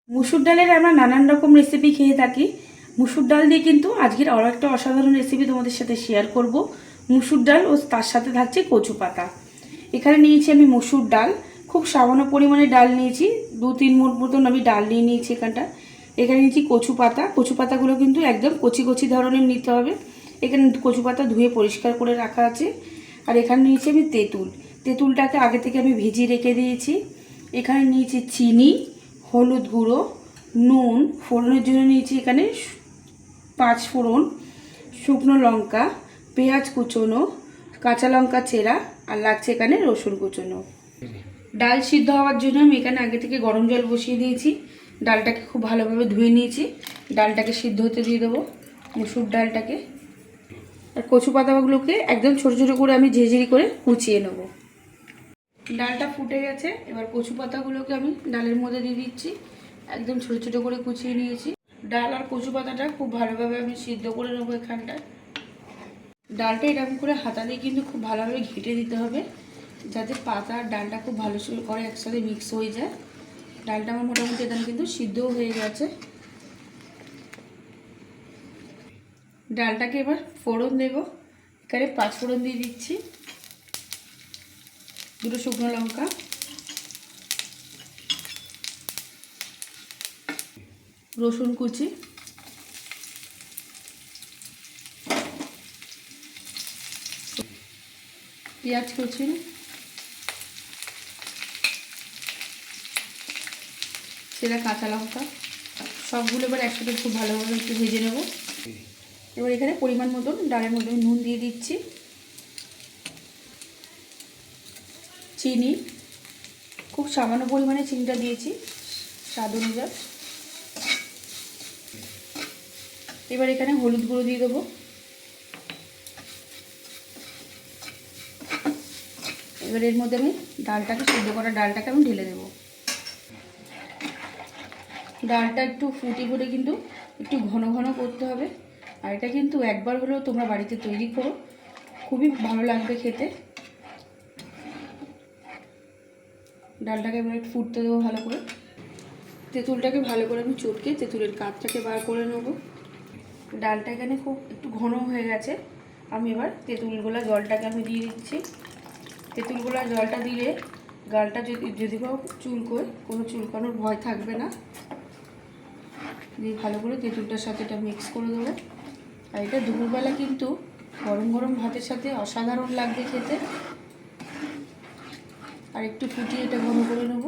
মুসুর ডালের আমরা নানান রকম রেসিপি খেয়ে থাকি। মুসুর ডাল দিয়ে কিন্তু আজকের আরও একটা অসাধারণ রেসিপি তোমাদের সাথে শেয়ার করব। মুসুর ডাল ও তার সাথে থাকছে কচু পাতা। এখানে নিয়েছি আমি মুসুর ডাল, খুব সামান্য পরিমাণে ডাল নিয়েছি, 2-3 মুঠ মতন আমি ডাল নিয়ে নিয়েছি এখানটা। এখানে নিয়েছি কচু পাতা। কচু পাতাগুলো কিন্তু একদম কচি কচি ধরনের নিতে হবে। এখানে কচু পাতা ধুয়ে পরিষ্কার করে রাখা আছে। আর এখানে নিয়েছি আমি তেঁতুল। তেঁতুলটাকে আগে থেকে আমি ভিজিয়ে রেখে দিয়েছি। এখানে নিয়েছি চিনি, হলুদ গুঁড়ো, নুন, ফোড়নের জন্য নিয়েছি এখানে 5 ফোড়ন, শুকনো লঙ্কা, পেঁয়াজ কুচোনো, কাঁচা লঙ্কা চেরা, আর লাগছে এখানে রসুন কুচোনো। ডাল সিদ্ধ হওয়ার জন্য আমি এখানে আগে থেকে গরম জল বসিয়ে দিয়েছি। ডালটাকে খুব ভালোভাবে ধুয়ে নিয়েছি। ডালটাকে সিদ্ধ হতে দিয়ে দেবো, মুসুর ডালটাকে। আর কচু পাতাগুলোকে একদম ছোটো ছোটো করে আমি ঝেঝেরি করে কুচিয়ে নেব। ডালটা ফুটে গেছে, এবার কচু পাতাগুলোকে আমি ডালের মধ্যে দিয়ে দিচ্ছি। একদম ছোটো ছোটো করে কুচিয়ে নিয়েছি। ডাল আর কচু পাতাটা খুব ভালোভাবে আমি সিদ্ধ করে নেবো এখানটায়। ডালটা এরকম করে হাতা দিয়ে কিন্তু খুব ভালোভাবে ঘেঁটে দিতে হবে, যাতে পাতা আর ডালটা খুব ভালো করে একসাথে মিক্স হয়ে যায়। ডালটা আমার মোটামুটি এখানে কিন্তু সিদ্ধও হয়ে গেছে। ডালটাকে এবার ফোড়ন দেব। এখানে 5 ফোড়ন দিয়ে দিচ্ছি, 2 শুকনো লঙ্কা, রসুন কুচি, পেঁয়াজ কুচি, সেটা কাঁচা লঙ্কা, সবগুলো এবার একসাথে খুব ভালোভাবে একটু ভেজে নেব। এবার এখানে পরিমাণ মতন ডালের মধ্যে নুন দিয়ে দিচ্ছি, চিনি, খুব সামান্য পরিমাণে চিনিটা দিয়েছি স্বাদ অনুযায়ী। এবার এখানে হলুদ গুঁড়ো দিয়ে দেবো। এবার এর মধ্যে আমি ডালটাকে, সিদ্ধ করা ডালটাকে আমি ঢেলে দেবো। ডালটা একটু ফুটি করে কিন্তু একটু ঘন ঘন করতে হবে। আর এটা কিন্তু একবার হলেও তোমরা বাড়িতে তৈরি করো, খুবই ভালো লাগবে খেতে। ডালটাকে এবার একটু ফুটতে দেবো ভালো করে। তেঁতুলটাকে ভালো করে আমি চটকে তেঁতুলের কাঠটাকে বার করে নেব। ডালটা এখানে খুব একটু ঘন হয়ে গেছে। আমি এবার তেঁতুলগুলা জলটাকে আমি দিয়ে দিচ্ছি। তেঁতুলগুলা জলটা দিলে ডালটা যদি চুলকোয়, কোনো চুলকানোর ভয় থাকবে না। দিয়ে ভালো করে তেঁতুলটার সাথে এটা মিক্স করে দেবো। আর এটা দুপুরবেলা কিন্তু গরম গরম ভাতের সাথে অসাধারণ লাগবে খেতে। আর একটু ফুটিয়ে এটা ঘন করে নেব।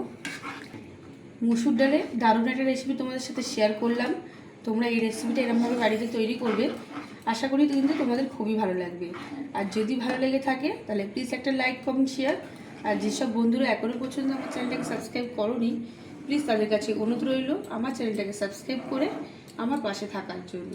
মুসুর ডালে দারুণ একটা রেসিপি তোমাদের সাথে শেয়ার করলাম। তোমরা এই রেসিপিটা এরকমভাবে বাড়িতে তৈরি করবে, আশা করি কিন্তু তোমাদের খুবই ভালো লাগবে। আর যদি ভালো লেগে থাকে তাহলে প্লিজ একটা লাইক, কমেন্ট, শেয়ার। আর যেসব বন্ধুরা এখনও পর্যন্ত আমার চ্যানেলটাকে সাবস্ক্রাইব করোনি, প্লিজ তাদের কাছে অনুরোধ রইল আমার চ্যানেলটাকে সাবস্ক্রাইব করে আমার পাশে থাকার জন্য।